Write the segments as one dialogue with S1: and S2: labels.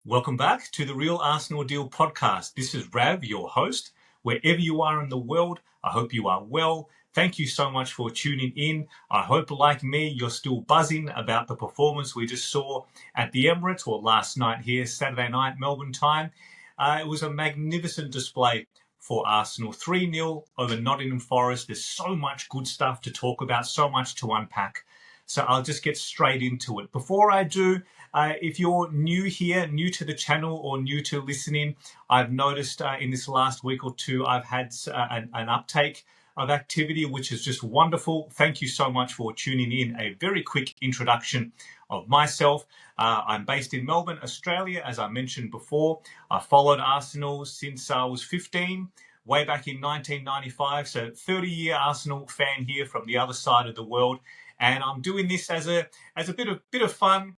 S1: Welcome back to the Real Arsenal Deal podcast. This is Rav, your host. Wherever you are in the world, I hope you are well. Thank you so much for tuning in. I hope, like me, you're still buzzing about the performance we just saw at the Emirates, or last night here, Saturday night, Melbourne time. It was a magnificent display for Arsenal. 3-0 over Nottingham Forest. There's so much good stuff to talk about, so much to unpack. So I'll just get straight into it. Before I do, if you're new here, new to the channel or new to listening, I've noticed in this last week or two, I've had an uptake of activity, which is just wonderful. Thank you so much for tuning in. A very quick introduction of myself. I'm based in Melbourne, Australia, as I mentioned before. I followed Arsenal since I was 15, way back in 1995. So 30-year Arsenal fan here from the other side of the world. And I'm doing this as a bit of fun,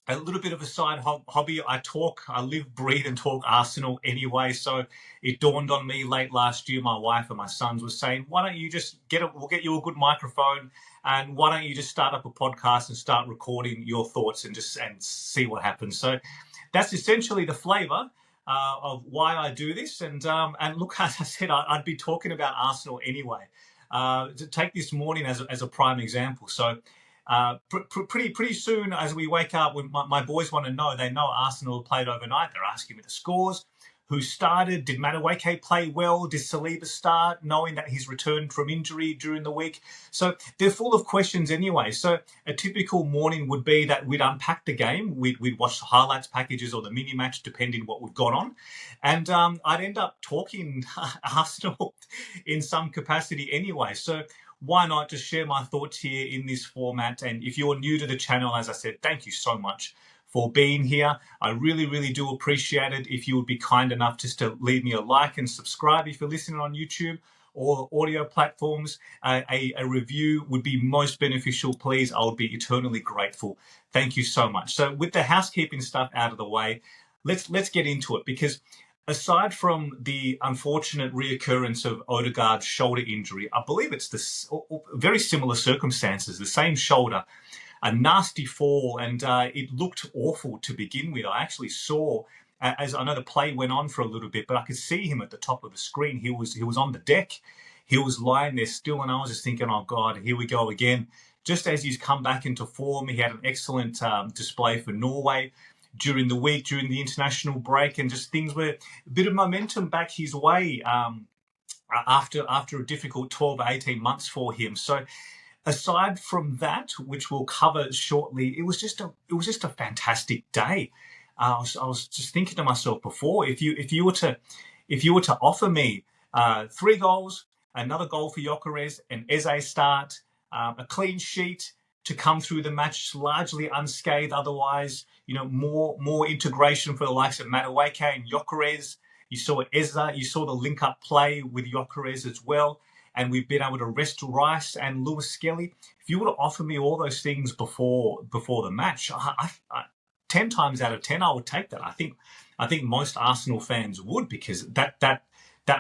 S1: a little bit of a side hobby. I live, breathe, and talk Arsenal anyway. So it dawned on me late last year. My wife and my sons were saying, "Why don't you just we'll get you a good microphone, and why don't you just start up a podcast and start recording your thoughts and see what happens?" So that's essentially the flavour of why I do this. And look, as I said, I'd be talking about Arsenal anyway. To take this morning as a prime example. So pretty soon as we wake up, when my boys want to know, they know Arsenal played overnight. They're asking me the scores, who started, did Madueke play well, did Saliba start, knowing that he's returned from injury during the week. So they're full of questions anyway. So a typical morning would be that we'd unpack the game, we'd watch the highlights packages or the mini match, depending what we've got on, and I'd end up talking Arsenal in some capacity anyway. So why not just share my thoughts here in this format? And if you're new to the channel, as I said, thank you so much for being here. I really, really do appreciate it. If you would be kind enough just to leave me a like and subscribe if you're listening on YouTube or audio platforms, a review would be most beneficial, please. I would be eternally grateful. Thank you so much. So with the housekeeping stuff out of the way, let's get into it, because aside from the unfortunate reoccurrence of Odegaard's shoulder injury, I believe it's very similar circumstances, the same shoulder, a nasty fall, and it looked awful to begin with. I actually saw, as I know the play went on for a little bit, but I could see him at the top of the screen. He was on the deck. He was lying there still, and I was just thinking, oh God, here we go again. Just as he's come back into form, he had an excellent display for Norway during the week, during the international break, and just things were a bit of momentum back his way after a difficult 12 or 18 months for him. So aside from that, which we'll cover shortly, it was just a fantastic day. I was just thinking to myself before, if you were to offer me 3 goals, another goal for Gyökeres, an Eze start, a clean sheet to come through the match largely unscathed, otherwise, more integration for the likes of Madueke and Gyökeres. You saw Eze, you saw the link-up play with Gyökeres as well, and we've been able to rest Rice and Lewis Skelly. If you were to offer me all those things before the match, I 10 times out of 10, I would take that. I think most Arsenal fans would, because that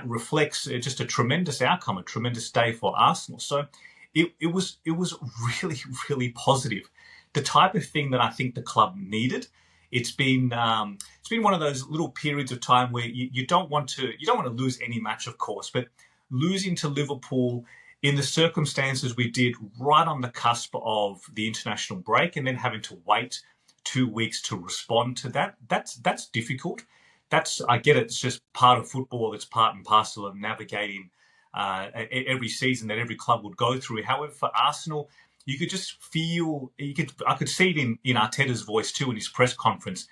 S1: reflects just a tremendous outcome, a tremendous day for Arsenal. So it was really, really positive. The type of thing that I think the club needed. It's been one of those little periods of time where you don't want to lose any match, of course, but losing to Liverpool in the circumstances we did right on the cusp of the international break, and then having to wait 2 weeks to respond to that's difficult. I get it. It's just part of football. It's part and parcel of navigating every season that every club would go through. However, for Arsenal, you could just feel, I could see it in Arteta's voice too in his press conference.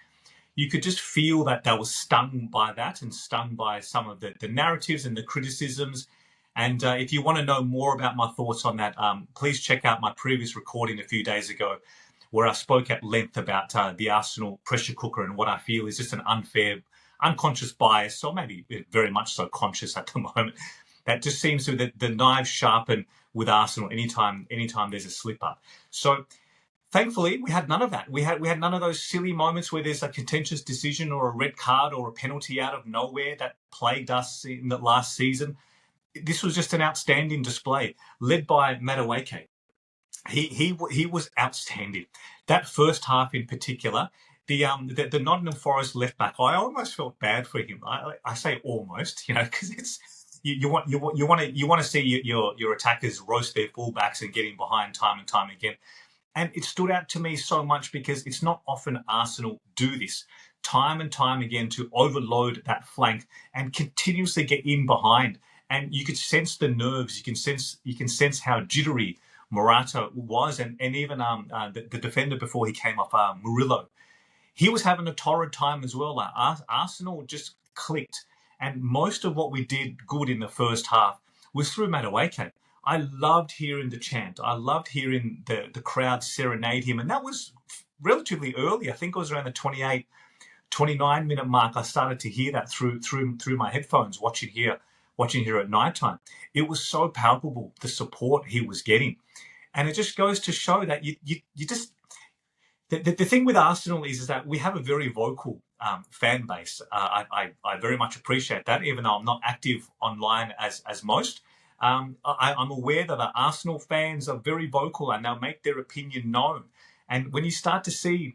S1: You could just feel that they were stung by that and stung by some of the narratives and the criticisms. And if you want to know more about my thoughts on that, please check out my previous recording a few days ago, where I spoke at length about the Arsenal pressure cooker and what I feel is just an unfair, unconscious bias, or maybe very much so conscious at the moment, that just seems to the knives sharpen with Arsenal anytime there's a slip up. So thankfully, we had none of that. We had none of those silly moments where there's a contentious decision or a red card or a penalty out of nowhere that plagued us in the last season. This was just an outstanding display, led by Madueke. He was outstanding. That first half in particular, the Nottingham Forest left back, I almost felt bad for him. I say almost, because it's you want to see your attackers roast their fullbacks and get in behind time and time again. And it stood out to me so much because it's not often Arsenal do this time and time again to overload that flank and continuously get in behind. And you could sense the nerves. You can sense how jittery Morata was, and even the defender before he came off, Murillo. He was having a torrid time as well. Arsenal just clicked, and most of what we did good in the first half was through Madueke. I loved hearing the chant. I loved hearing the crowd serenade him, and that was relatively early. I think it was around the 28, 29-minute mark. I started to hear that through my headphones, watching here at night time. It was so palpable, the support he was getting, and it just goes to show that you just. The thing with Arsenal is that we have a very vocal fan base. I very much appreciate that, even though I'm not active online as most. I'm aware that the Arsenal fans are very vocal and they'll make their opinion known. And when you start to see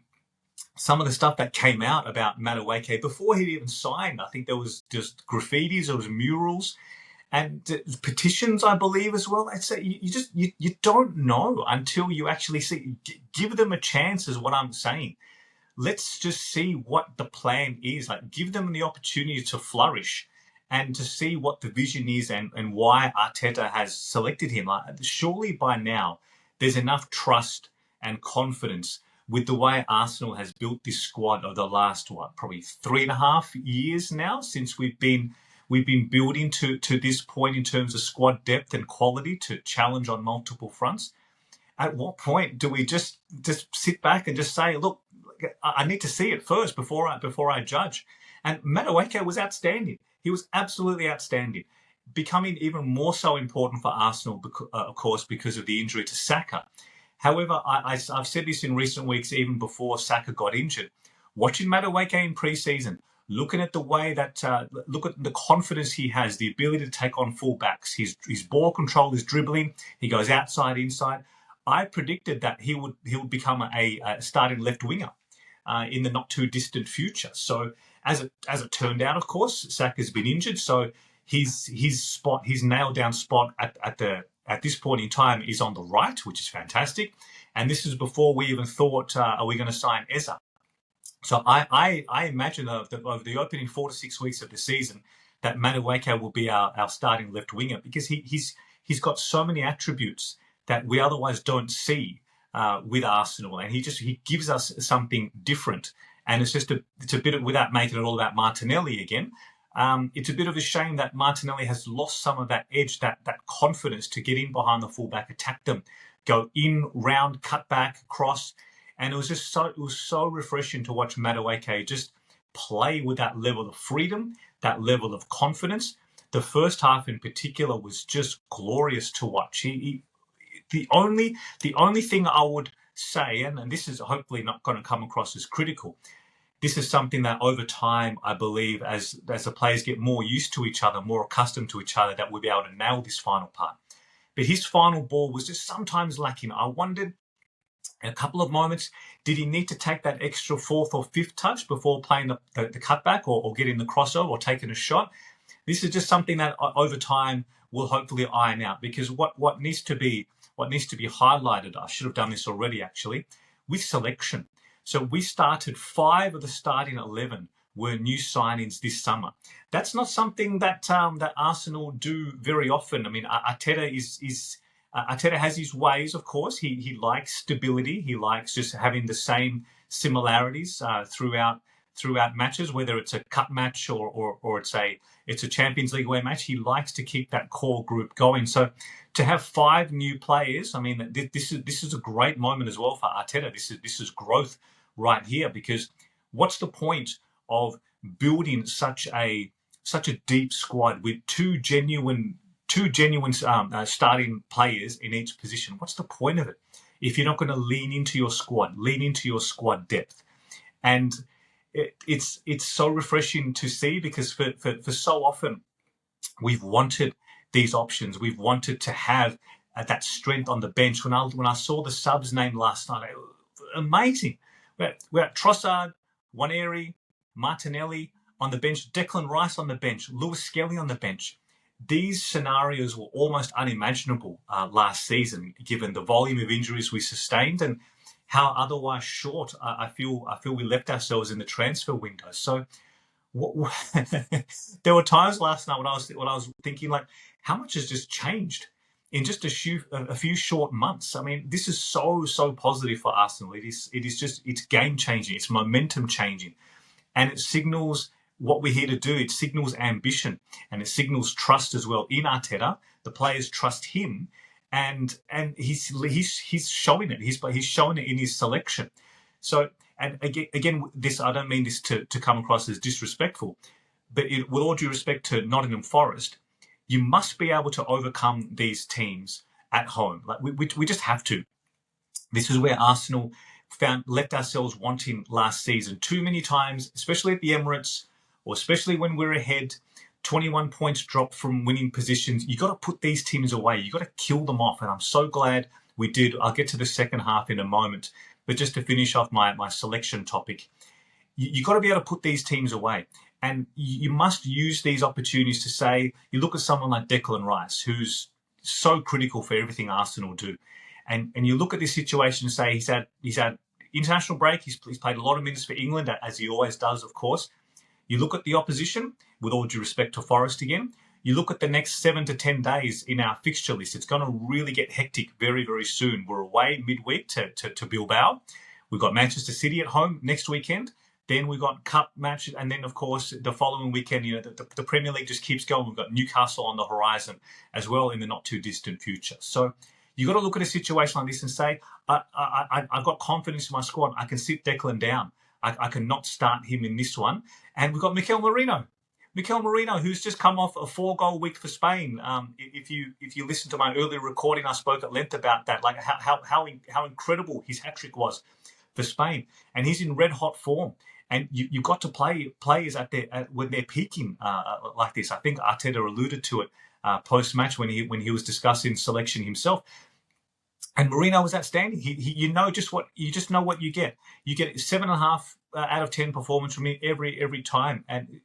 S1: some of the stuff that came out about Madueke before he'd even signed, I think there was just graffitis, there was murals, and petitions, I believe, as well. It's you don't know until you actually see. Give them a chance, is what I'm saying. Let's just see what the plan is. Like, give them the opportunity to flourish and to see what the vision is and why Arteta has selected him. Surely by now there's enough trust and confidence with the way Arsenal has built this squad over the last probably 3.5 years now, since we've been building to this point in terms of squad depth and quality to challenge on multiple fronts. At what point do we just sit back and just say, look, I need to see it first before I judge? And Madueke was outstanding. He was absolutely outstanding, becoming even more so important for Arsenal, of course, because of the injury to Saka. However, I've said this in recent weeks, even before Saka got injured, watching Madueke in pre-season, looking at the way that, look at the confidence he has, the ability to take on fullbacks, his ball control, his dribbling, he goes outside, inside. I predicted that he would become a starting left winger in the not too distant future. So as it turned out, of course, Saka's been injured, so his nailed down spot at this point in time is on the right, which is fantastic. And this is before we even thought, are we going to sign Eza? So I imagine that over the opening 4 to 6 weeks of the season, that Madueke will be our starting left winger, because he's got so many attributes that we otherwise don't see with Arsenal, and he gives us something different. And it's a bit of, without making it all about Martinelli again, it's a bit of a shame that Martinelli has lost some of that edge, that confidence to get in behind the fullback, attack them, go in, round, cut back, cross. And it was so refreshing to watch Madueke just play with that level of freedom, that level of confidence. The first half in particular was just glorious to watch. The only thing I would say, and this is hopefully not going to come across as critical, this is something that over time, I believe, as the players get more used to each other, more accustomed to each other, that we'll be able to nail this final part. But his final ball was just sometimes lacking. I wondered, in a couple of moments, did he need to take that extra 4th or 5th touch before playing the cutback or getting the crossover or taking a shot? This is just something that over time will hopefully iron out, because what needs to be highlighted, I should have done this already actually, with selection. So we started 5 of the starting 11 were new signings this summer. That's not something that Arsenal do very often. I mean, Arteta has his ways, of course. He likes stability. He likes just having the same similarities throughout matches, whether it's a cup match or it's a Champions League away match. He likes to keep that core group going. So to have 5 new players, I mean, this is a great moment as well for Arteta. This is growth right here, because what's the point of building such a deep squad with two genuine starting players in each position? What's the point of it if you're not going to lean into your squad depth? And it's so refreshing to see, because for so often we've wanted these options. We've wanted to have that strength on the bench. When I saw the subs name last night, amazing. We're at Trossard, Waneri, Martinelli on the bench, Declan Rice on the bench, Lewis Skelly on the bench. These scenarios were almost unimaginable last season, given the volume of injuries we sustained and how otherwise short I feel we left ourselves in the transfer window. So there were times last night when I was thinking, like, how much has just changed in just a few short months. I mean, this is so positive for Arsenal. It's game changing, it's momentum changing, and it signals what we're here to do. It signals ambition, and it signals trust as well in Arteta. The players trust him, and he's showing it. He's showing it in his selection. So, and again, this, I don't mean this to come across as disrespectful, but with all due respect to Nottingham Forest, you must be able to overcome these teams at home. Like we just have to. This is where Arsenal left ourselves wanting last season too many times, especially at the Emirates, or especially when we're ahead. 21 points dropped from winning positions. You got to put these teams away. You got to kill them off, and I'm so glad we did. I'll get to the second half in a moment, but just to finish off my selection topic, you got to be able to put these teams away. And you must use these opportunities to say, you look at someone like Declan Rice, who's so critical for everything Arsenal do. And you look at this situation and say, he's had international break. He's played a lot of minutes for England, as he always does, of course. You look at the opposition, with all due respect to Forest again. You look at the next 7 to 10 days in our fixture list. It's going to really get hectic very, very soon. We're away midweek to Bilbao. We've got Manchester City at home next weekend. Then we've got cup matches, and then, of course, the following weekend, the Premier League just keeps going. We've got Newcastle on the horizon as well in the not-too-distant future. So you've got to look at a situation like this and say, I've got confidence in my squad. I can sit Declan down. I can not start him in this one. And we've got Mikel Merino, who's just come off a 4-goal week for Spain. If you listen to my earlier recording, I spoke at length about that, like how incredible his hat-trick was for Spain. And he's in red-hot form. And you've got to play players when they're peaking like this. I think Arteta alluded to it post-match when he was discussing selection himself. And Merino was outstanding. You just know what you get. You get 7.5 out of 10 performance from him every time. And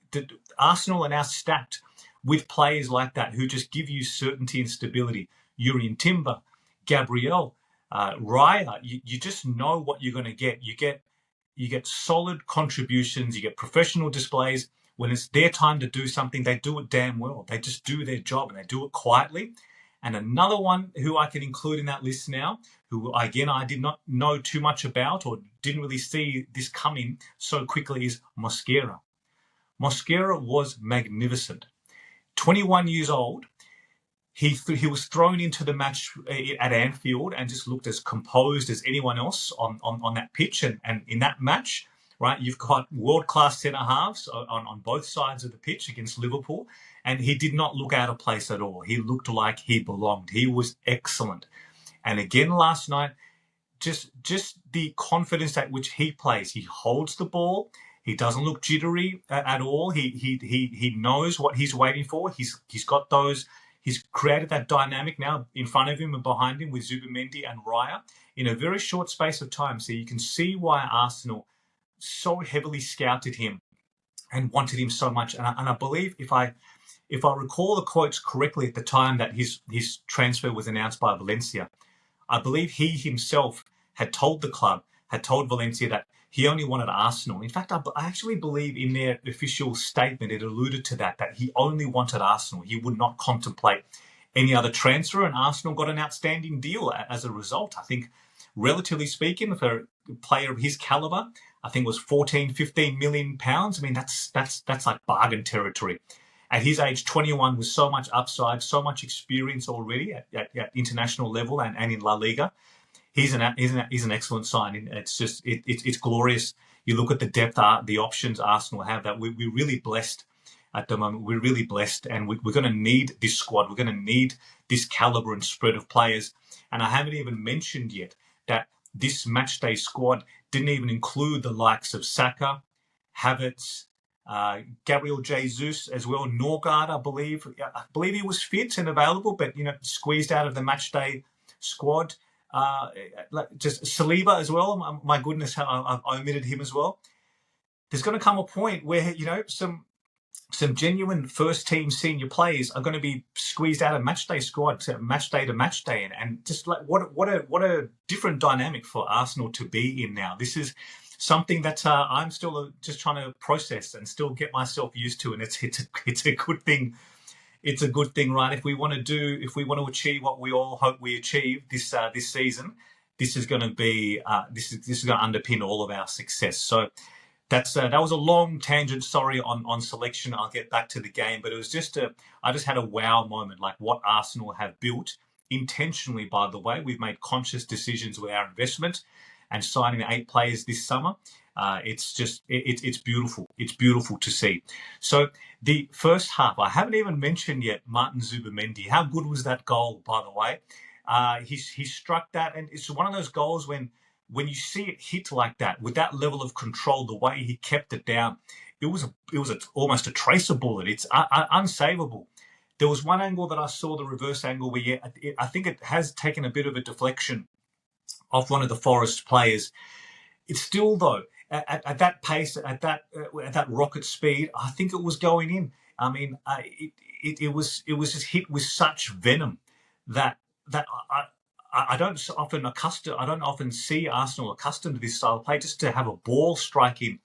S1: Arsenal are now stacked with players like that who just give you certainty and stability. Urian Timber, Gabriel, Raya. You just know what you're going to get. You get solid contributions. You get professional displays. When it's their time to do something, they do it damn well. They just do their job, and they do it quietly. And another one who I can include in that list now, who, again, I did not know too much about or didn't really see this coming so quickly, is Mosquera. Mosquera was magnificent. 21 years old. He was thrown into the match at Anfield and just looked as composed as anyone else on that pitch. And in that match, right, you've got world-class centre-halves on both sides of the pitch against Liverpool, and he did not look out of place at all. He looked like he belonged. He was excellent. And again last night, just the confidence at which he plays. He holds the ball. He doesn't look jittery at all. He knows what he's waiting for. He's got those. He's created that dynamic now in front of him and behind him with Zubimendi and Raya in a very short space of time. So you can see why Arsenal so heavily scouted him and wanted him so much. And I believe, if I recall the quotes correctly at the time that his transfer was announced by Valencia, I believe he himself had told the club, had told Valencia that he only wanted Arsenal. In fact, I actually believe in their official statement, it alluded to that he only wanted Arsenal. He would not contemplate any other transfer, and Arsenal got an outstanding deal as a result. I think, relatively speaking, for a player of his caliber, I think it was 14, 15 million pounds. I mean, that's like bargain territory. At his age, 21, with so much upside, so much experience already at international level and in La Liga. He's an excellent sign. It's glorious. You look at the depth, the options Arsenal have. That we're really blessed at the moment. We're really blessed, and we're going to need this squad. We're going to need this caliber and spread of players. And I haven't even mentioned yet that this matchday squad didn't even include the likes of Saka, Havertz, Gabriel Jesus as well. Norgard, I believe he was fit and available, but squeezed out of the matchday squad. Just Saliba as well. My goodness, how I omitted him as well. there's going to come a point where, some genuine first team senior players are going to be squeezed out of match day squad, match day to match day, and just like what a different dynamic for Arsenal to be in now. This is something that I'm still just trying to process and still get myself used to, and it's a good thing. It's a good thing, right? If we want to achieve what we all hope we achieve this season, this is going to be this is going to underpin all of our success. So. That was a long tangent, sorry, on selection. I'll get back to the game, but it was I just had a wow moment, like what Arsenal have built intentionally, by the way. We've made conscious decisions with our investment and signing the 8 players this summer. It's beautiful. It's beautiful to see. So the first half, I haven't even mentioned yet Martin Zubimendi. How good was that goal, by the way? He struck that, and it's one of those goals when you see it hit like that, with that level of control, the way he kept it down, it was almost a tracer bullet. It's unsavable. There was one angle that I saw, the reverse angle, where I think it has taken a bit of a deflection off one of the Forest players. It's still, though, at that pace, at that rocket speed, I think it was going in. I mean, it was just hit with such venom that I don't often see Arsenal accustomed to this style of play, just to have a ball striking,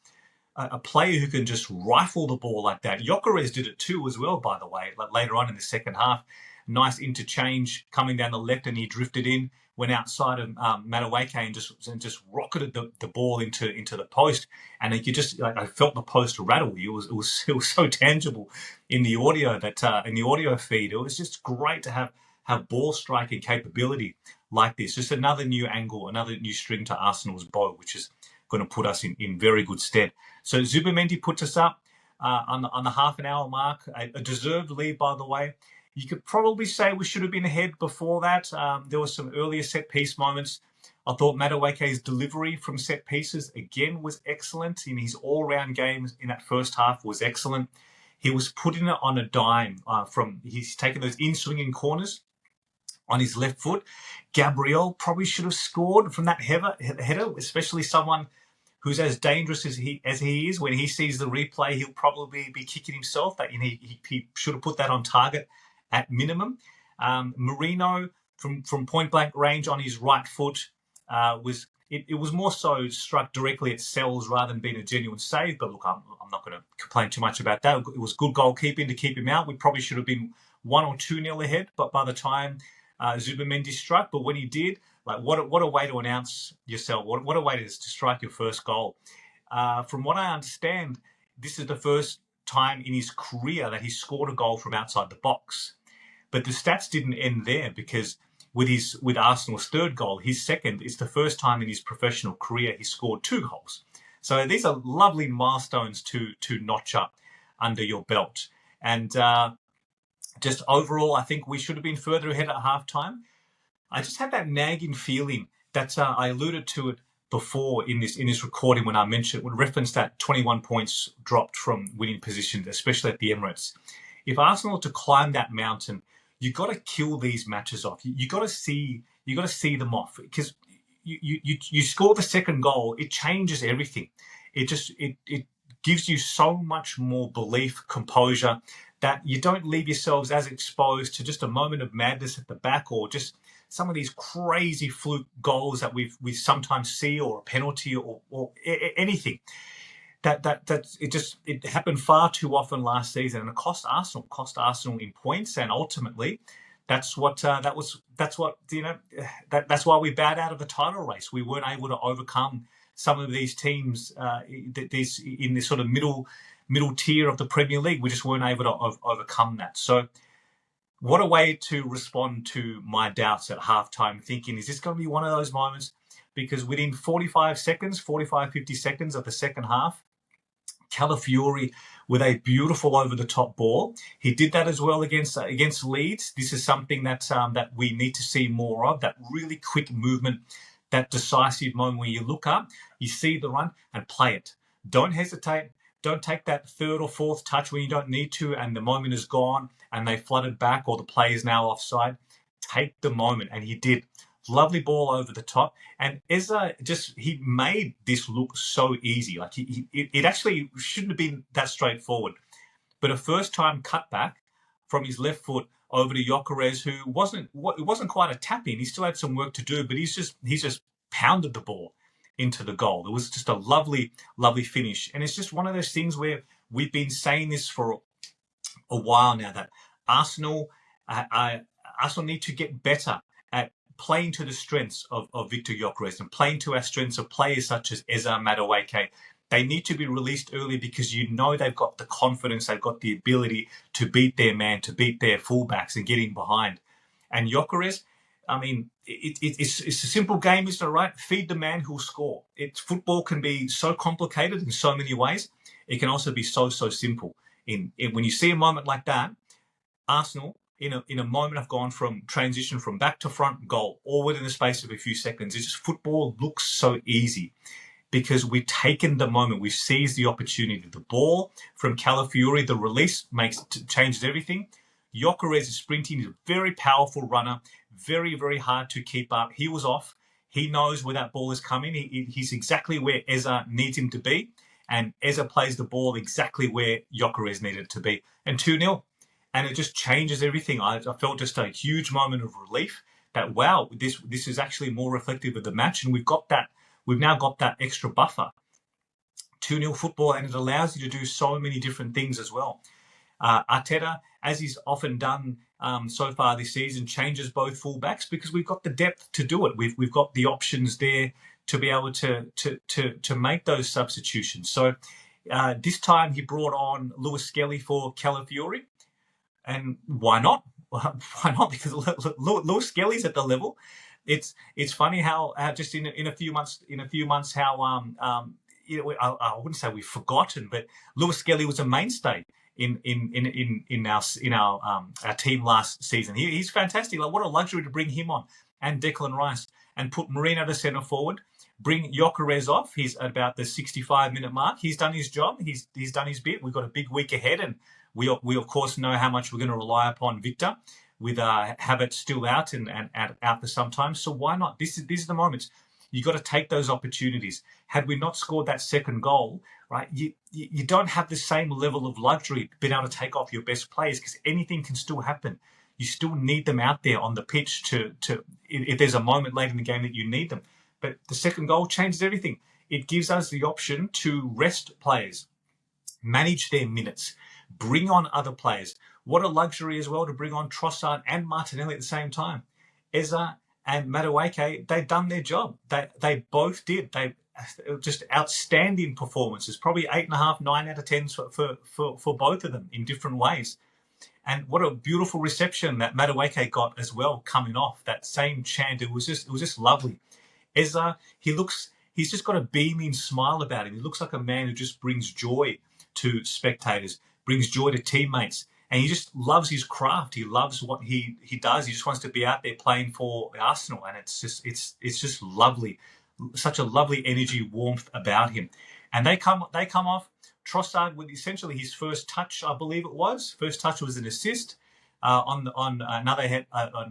S1: a player who can just rifle the ball like that. Gyökeres did it too as well, by the way, later on in the second half. Nice interchange coming down the left, and he drifted in, went outside of Madueke and just rocketed the ball into the post. And I felt the post rattle. It was so tangible in the audio in the audio feed. It was just great to have ball striking capability like this. Just another new angle, another new string to Arsenal's bow, which is going to put us in very good stead. So Zubimendi puts us up on the half an hour mark, a deserved lead, by the way. You could probably say we should have been ahead before that. There were some earlier set piece moments. I thought Madueke's delivery from set pieces again was excellent. In his all-round games in that first half was excellent. He was putting it on a dime he's taken those in-swinging corners on his left foot. Gabriel probably should have scored from that header, especially someone who's as dangerous as he is. When he sees the replay, he'll probably be kicking himself. That he should have put that on target at minimum. Marino from point blank range on his right foot was more so struck directly at cells rather than being a genuine save. But look, I'm not going to complain too much about that. It was good goalkeeping to keep him out. We probably should have been 1 or 2-0 ahead, but by the time Zubimendi struck, but when he did, like what a way to announce yourself! What a way to strike your first goal. From what I understand, this is the first time in his career that he scored a goal from outside the box. But the stats didn't end there, because with Arsenal's third goal, his second, it's the first time in his professional career he scored 2 goals. So these are lovely milestones to notch up under your belt. And just overall, I think we should have been further ahead at halftime. I just had that nagging feeling that I alluded to it before in this recording when I referenced that 21 points dropped from winning positions, especially at the Emirates. If Arsenal are to climb that mountain, you got to kill these matches off. You got to see them off, because you score the second goal, it changes everything. It gives you so much more belief, composure, that you don't leave yourselves as exposed to just a moment of madness at the back, or just some of these crazy fluke goals that we sometimes see, or a penalty, or anything. It happened far too often last season, and it cost Arsenal in points, and ultimately that's why we bowed out of the title race. We weren't able to overcome some of these teams in this sort of middle tier of the Premier League. We just weren't able to overcome that. So what a way to respond to my doubts at halftime, thinking, is this going to be one of those moments? Because within 50 seconds of the second half, Calafiori with a beautiful over-the-top ball. He did that as well against Leeds. This is something that we need to see more of, that really quick movement, that decisive moment where you look up, you see the run, and play it. Don't hesitate. Don't take that third or fourth touch when you don't need to and the moment is gone and they flooded back or the play is now offside. Take the moment, and he did. lovely ball over the top. And Eza he made this look so easy. Like it actually shouldn't have been that straightforward. But a first-time cutback from his left foot over to Gyökeres, who it wasn't quite a tap in. He still had some work to do, but he's just pounded the ball into the goal. It was just a lovely, lovely finish. And it's just one of those things where we've been saying this for a while now, that Arsenal need to get better at playing to the strengths of Victor Gyökeres and playing to our strengths of players such as Eza, Madueke. They need to be released early because they've got the confidence, they've got the ability to beat their man, to beat their fullbacks and get in behind. And Gyökeres, I mean, it's a simple game, isn't it, right? Feed the man who'll score. Football can be so complicated in so many ways. It can also be so simple. When you see a moment like that, Arsenal, in a moment, have gone from transition from back to front, goal, all within the space of a few seconds. It's just football looks so easy because we've taken the moment, we've seized the opportunity. The ball from Calafiori, the release changes everything. Gyökeres is sprinting, he's a very powerful runner, very, very hard to keep up. He was off. He knows where that ball is coming. He's exactly where Eza needs him to be. And Eza plays the ball exactly where Gyökeres needed to be. And 2-0. And it just changes everything. I felt just a huge moment of relief that, wow, this is actually more reflective of the match. And we've now got that extra buffer. 2-0 football, and it allows you to do so many different things as well. Arteta, as he's often done so far this season, changes both fullbacks because we've got the depth to do it. We've got the options there to be able to make those substitutions. So this time he brought on Lewis Skelly for Calafiori. And why not? Why not? Because Lewis Skelly's at the level. It's funny how just in a few months how I wouldn't say we've forgotten, but Lewis Skelly was a mainstay in our team last season. He's fantastic. Like, what a luxury to bring him on, and Declan Rice, and put Marino to centre forward. Bring Gyökeres off. He's at about the 65-minute mark. He's done his job. He's done his bit. We've got a big week ahead, and we of course know how much we're going to rely upon Victor, with Havertz still out and out for some time. So why not? These are the moments. You've got to take those opportunities. Had we not scored that second goal, right, you don't have the same level of luxury being able to take off your best players, because anything can still happen. You still need them out there on the pitch to if there's a moment late in the game that you need them. But the second goal changes everything. It gives us the option to rest players, manage their minutes, bring on other players. What a luxury as well to bring on Trossard and Martinelli at the same time. Eza and Madueke, they've done their job. They both did. They just outstanding performances. Probably 8.5, 9 out of 10 for both of them in different ways. And what a beautiful reception that Madueke got as well, coming off that same chant. It was just lovely. Eza, he's just got a beaming smile about him. He looks like a man who just brings joy to spectators, brings joy to teammates. And he just loves his craft. He loves what he does. He just wants to be out there playing for Arsenal. And it's just lovely. Such a lovely energy, warmth about him. And they come off. Trossard with essentially his first touch, I believe it was. First touch was an assist on another head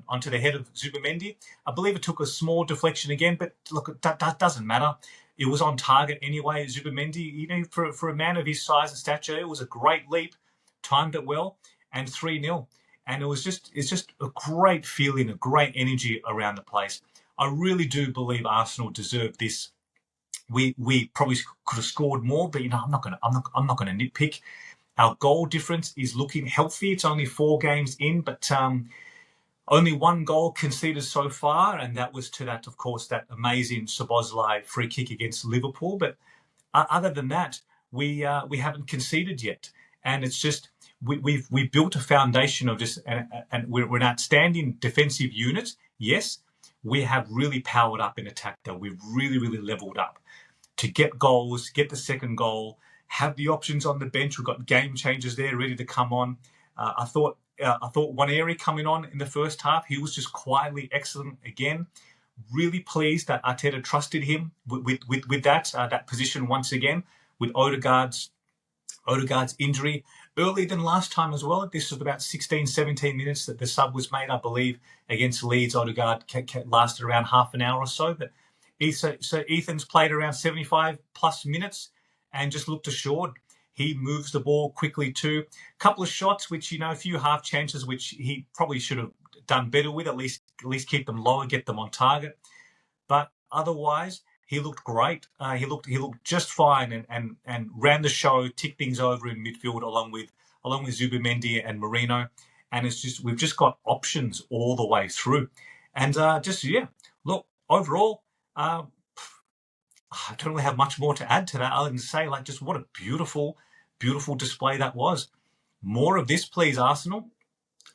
S1: onto the head of Zubimendi. I believe it took a small deflection again, but look, that doesn't matter. It was on target anyway. Zubimendi, for a man of his size and stature, it was a great leap, timed it well, and 3-0. And it's just a great feeling, a great energy around the place. I really do believe Arsenal deserve this. We probably could have scored more, but I'm not gonna nitpick. Our goal difference is looking healthy. It's only 4 games in, but only 1 goal conceded so far, and that was to that, of course, that amazing Szoboszlai free kick against Liverpool. But other than that, we haven't conceded yet, and it's just we've built a foundation of just, and we're an outstanding defensive unit. Yes, we have really powered up in attack, though. We've really, really leveled up to get goals, get the second goal, have the options on the bench. We've got game changers there ready to come on. I thought Nwaneri coming on in the first half, he was just quietly excellent again. Really pleased that Arteta trusted him with that position once again, with Odegaard's Odegaard's injury earlier than last time as well. This was about 16, 17 minutes that the sub was made, I believe, against Leeds. Odegaard lasted around half an hour or so. But so Ethan's played around 75 plus minutes and just looked assured. He moves the ball quickly too. A couple of shots, which, a few half chances, which he probably should have done better with, at least keep them lower, get them on target. But otherwise, he looked great. He looked just fine and ran the show, ticked things over in midfield along with Zubimendi and Marino. And we've just got options all the way through. And look, overall, I don't really have much more to add to that other than to say, just what a beautiful, beautiful display that was. More of this, please, Arsenal.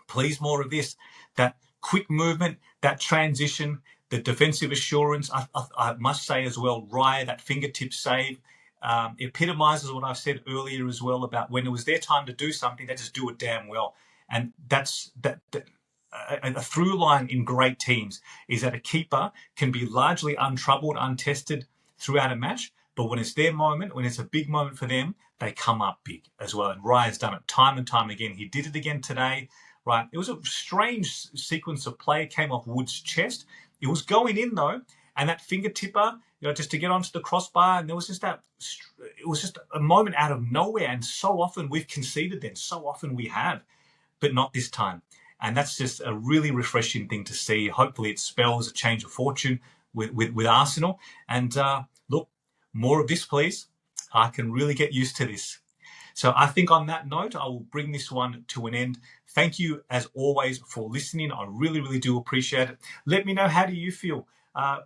S1: Please, more of this. That quick movement, that transition, the defensive assurance. I must say as well, Raya, that fingertip save, epitomises what I've said earlier as well about when it was their time to do something, they just do it damn well. And that's a through line in great teams is that a keeper can be largely untroubled, untested throughout a match, but when it's their moment, when it's a big moment for them, they come up big as well. And Raya's done it time and time again. He did it again today. Right, it was a strange sequence of play. It came off Wood's chest. It was going in though, and that fingertipper, just to get onto the crossbar, and it was just a moment out of nowhere. And so often we've conceded then, so often we have, but not this time. And that's just a really refreshing thing to see. Hopefully, it spells a change of fortune with Arsenal. And look, more of this, please. I can really get used to this. So I think on that note, I will bring this one to an end. Thank you, as always, for listening. I really, really do appreciate it. Let me know, how do you feel?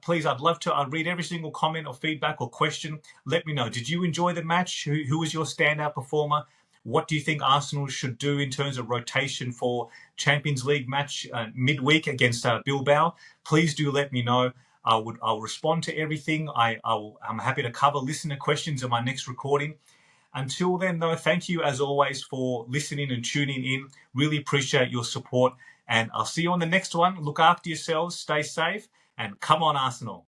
S1: Please, I'd love to. I'd read every single comment or feedback or question. Let me know. Did you enjoy the match? Who was your standout performer? What do you think Arsenal should do in terms of rotation for Champions League match midweek against Bilbao? Please do let me know. I'll respond to everything. I'm happy to cover listener questions in my next recording. Until then, though, thank you as always for listening and tuning in. Really appreciate your support. And I'll see you on the next one. Look after yourselves, stay safe, and come on, Arsenal.